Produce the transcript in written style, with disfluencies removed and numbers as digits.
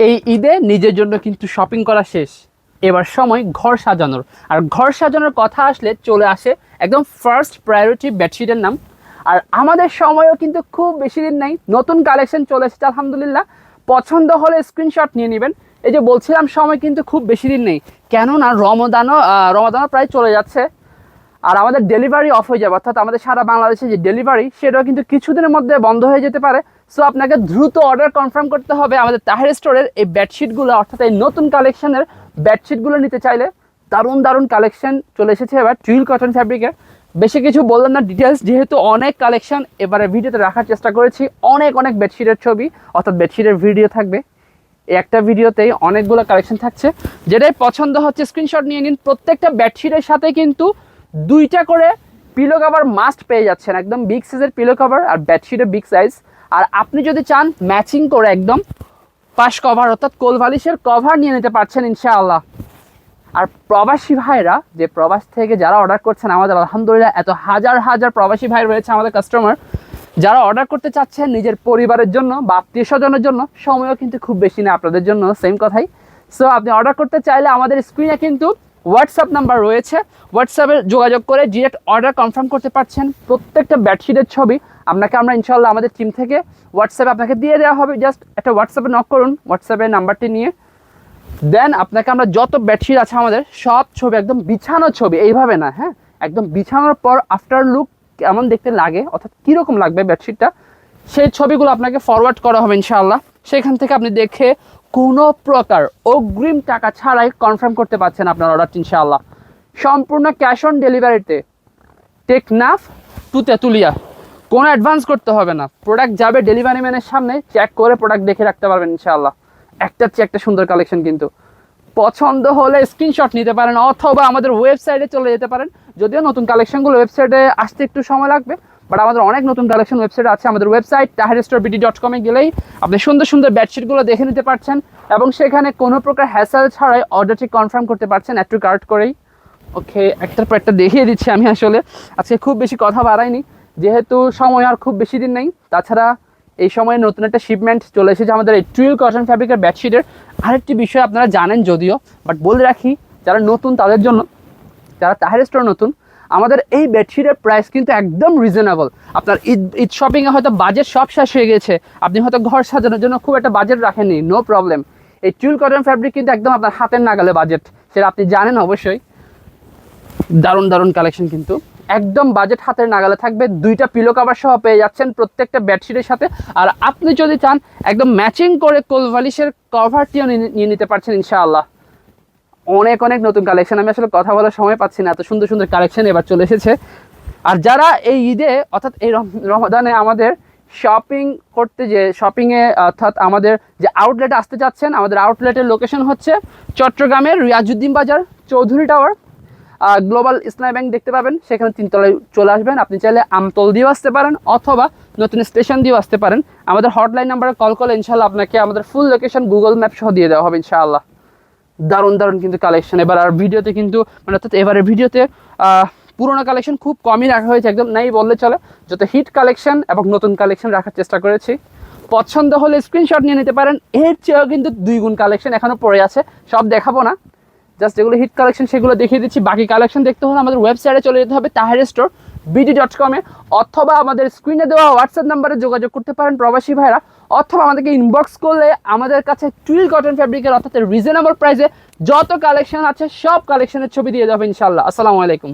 এই ঈদে নিজের জন্য কিন্তু শপিং করা শেষ, এবার সময় ঘর সাজানোর। আর ঘর সাজানোর কথা আসলে চলে আসে একদম ফার্স্ট প্রায়োরিটি বেডশিটের নাম। আর আমাদের সময়ও কিন্তু খুব বেশি দিন নেই, নতুন কালেকশন চলে এসেছে আলহামদুলিল্লাহ। পছন্দ হলে স্ক্রিনশট নিয়ে নেবেন। এই যে বলছিলাম সময় কিন্তু খুব বেশি দিন নেই, কেননা রমাদানও প্রায় চলে যাচ্ছে। আর আমাদের ডেলিভারি অফ হয়ে যাবে, অর্থাৎ আমাদের সারা বাংলাদেশে যে ডেলিভারি সেটাও কিন্তু কিছুদিনের মধ্যে বন্ধ হয়ে যেতে পারে। সো আপনাকে দ্রুত অর্ডার কনফার্ম করতে হবে আমাদের তাহের স্টোরের এই বেডশিটগুলো, অর্থাৎ এই নতুন কালেকশনের বেডশিটগুলো নিতে চাইলে। দারুণ দারুণ কালেকশন চলে এসেছে এবার টুইল কটন ফ্যাব্রিকের। বেশি কিছু বললাম না, ডিটেলস যেহেতু অনেক কালেকশন এবারে ভিডিওতে রাখার চেষ্টা করেছি। অনেক অনেক বেডশিটের ছবি অর্থাৎ বেডশিটের ভিডিও থাকবে, একটা ভিডিওতেই অনেকগুলো কালেকশন থাকছে। যেটাই পছন্দ হচ্ছে স্ক্রিনশট নিয়ে নিন। প্রত্যেকটা বেডশিটের সাথে কিন্তু 2টা করে পিলো কভার মাস্ট পেয়ে যাচ্ছেন, একদম বিগ সাইজের পিলো কভার আর বেডশিটের বিগ সাইজ। আর আপনি যদি চান ম্যাচিং করে একদম পাশ কভার অর্থাৎ কোল বালিশের কভার নিয়ে নিতে পারছেন ইনশাআল্লাহ। আর প্রবাসী ভাইরা, যে প্রবাস থেকে যারা অর্ডার করছেন আমাদের আলহামদুলিল্লাহ এত হাজার হাজার প্রবাসী ভাই রয়েছে আমাদের কাস্টমার, যারা অর্ডার করতে চাচ্ছেন নিজের পরিবারের জন্য বা আত্মীয় স্বজনের জন্য, সময়ও কিন্তু খুব বেশি না আপনাদের জন্য, সেম কথাই। সো আপনি অর্ডার করতে চাইলে আমাদের স্ক্রিনে কিন্তু হোয়াটসঅ্যাপ নাম্বার রয়েছে, হোয়াটসঅ্যাপে যোগাযোগ করে ডিরেক্ট অর্ডার কনফার্ম করতে পারছেন। প্রত্যেকটা বেডশিটের ছবি আপনাকে আমরা ইনশাআল্লাহ আমাদের টিম থেকে হোয়াটসঅ্যাপে আপনাকে দিয়ে দেওয়া হবে। জাস্ট একটা হোয়াটসঅ্যাপে নক করুন, হোয়াটসঅ্যাপের নাম্বারটি নিয়ে দেন আপনাকে আমরা যত বেডশিট আছে আমাদের সব ছবি, একদম বিছানোর ছবি, এইভাবে না, হ্যাঁ, একদম বিছানোর পর আফটার লুক কেমন দেখতে লাগে অর্থাৎ কীরকম লাগবে বেডশিটটা, সেই ছবিগুলো আপনাকে ফরওয়ার্ড করা হবে ইনশাআল্লাহ। সেখান থেকে আপনি দেখে কোনো প্রকার অগ্রিম টাকা ছাড়াই কনফার্ম করতে পারছেন আপনার অর্ডারটি ইনশাআল্লাহ। সম্পূর্ণ ক্যাশ অন ডেলিভারিতে টেকনাফ টু তেঁতুলিয়া, কোনো অ্যাডভান্স করতে হবে না। প্রোডাক্ট যাবে ডেলিভারি ম্যানের সামনে, চেক করে প্রোডাক্ট দেখে রাখতে পারবেন ইনশাআল্লাহ। একটার চেয়ে একটা সুন্দর কালেকশন কিন্তু। পছন্দ হলে স্ক্রিনশট নিতে পারেন অথবা আমাদের ওয়েবসাইটে চলে যেতে পারেন। যদিও নতুন কালেকশনগুলো ওয়েবসাইটে আসতে একটু সময় লাগবে, বাট আমাদের অনেক নতুন কালেকশন ওয়েবসাইট আছে। আমাদের ওয়েবসাইট taherstorebd.com-এ গেলেই আপনি সুন্দর সুন্দর বেডশিটগুলো দেখে নিতে পারছেন এবং সেখানে কোনো প্রকার হ্যাসেল ছাড়াই অর্ডারটি কনফার্ম করতে পারছেন অ্যাড টু কার্ট করেই। ওকে, একটার পর একটা দেখিয়ে দিচ্ছি আমি। আসলে আজকে খুব বেশি কথা বাড়াইনি, যেহেতু সময় আর খুব বেশি দিন নেই। তাছাড়া এই সময়ে নতুন একটা শিপমেন্ট চলে এসেছে আমাদের এই টুইল কটন ফ্যাব্রিকের বেডশিটের। আরেকটি বিষয় আপনারা জানেন যদিও, বাট বলে রাখি যারা নতুন তাদের জন্য, যারা তাহের স্টোর নতুন, আমাদের এই বেডশিটের প্রাইস কিন্তু একদম রিজনেবল। আপনার ঈদ শপিংয়ে হয়তো বাজেট সব শেষ হয়ে গেছে, আপনি হয়তো ঘর সাজানোর জন্য খুব একটা বাজেট রাখেননি, নো প্রবলেম। এই টুইল কটন ফ্যাব্রিক কিন্তু একদম আপনার হাতের নাগালে বাজেট, সেটা আপনি জানেন অবশ্যই। দারুণ দারুণ কালেকশন কিন্তু একদম বাজেট হাতের নাগালে থাকবে। 2টা পিলো কভার সহ পেয়ে যাচ্ছেন প্রত্যেকটা বেডশিটের সাথে। আর আপনি যদি চান একদম ম্যাচিং করে কোল বালিশের কভারটিও নিয়ে নিতে পারছেন ইনশাআল্লাহ। অনেক অনেক নতুন কালেকশন, আমি আসলে কথা বলার সময় পাচ্ছি না, এত সুন্দর সুন্দর কালেকশন এবার চলে এসেছে। আর যারা এই ঈদে অর্থাৎ এই রমাদানে আমাদের শপিং করতে, যে শপিংয়ে অর্থাৎ আমাদের যে আউটলেটে আসতে চাচ্ছেন, আমাদের আউটলেটের লোকেশন হচ্ছে চট্টগ্রামের রিয়াজউদ্দিন বাজার, চৌধুরী টাওয়ার, গ্লোবাল ইসলামী ব্যাংক দেখতে পাবেন, সেখানে 3 তলায় চলে আসবেন। আপনি চাইলে আমতল দিয়েও আসতে পারেন অথবা নতুন স্টেশন দিয়েও আসতে পারেন। আমাদের হটলাইন নাম্বারে কল করলে ইনশাআল্লাহ আপনাকে আমাদের ফুল লোকেশন গুগল ম্যাপ সহ দিয়ে দেওয়া হবে ইনশাআল্লাহ। দারুণ দারুণ কিন্তু কালেকশন এবার। আর ভিডিওতে কিন্তু মানে অর্থাৎ এবারের ভিডিওতে পুরোনো কালেকশন খুব কমই রাখা হয়েছে, একদম নাই বললে চলে। যত হিট কালেকশন এবং নতুন কালেকশন রাখার চেষ্টা করেছি। পছন্দ হলে স্ক্রিনশট নিয়ে নিতে পারেন। এর চেয়েও কিন্তু 2 গুণ কালেকশন এখনও পড়ে আছে, সব দেখাবো না, জাস্ট যেগুলো হিট কালেকশন সেগুলো দেখিয়ে দিচ্ছি। বাকি কালেকশন দেখতে হলে আমাদের ওয়েবসাইটে চলে যেতে হবে taherstorebd.com-এ, অথবা আমাদের স্ক্রিনে দেওয়া হোয়াটসঅ্যাপ নাম্বারে যোগাযোগ করতে পারেন প্রবাসী ভাইরা, অথবা আমাদেরকে ইনবক্স করলে আমাদের কাছে টুইল কটন ফ্যাব্রিকের অর্থাৎ রিজনেবল প্রাইসে যত কালেকশন আছে সব কালেকশনের ছবি দিয়ে দেবে ইনশাআল্লাহ। আসসালামু আলাইকুম।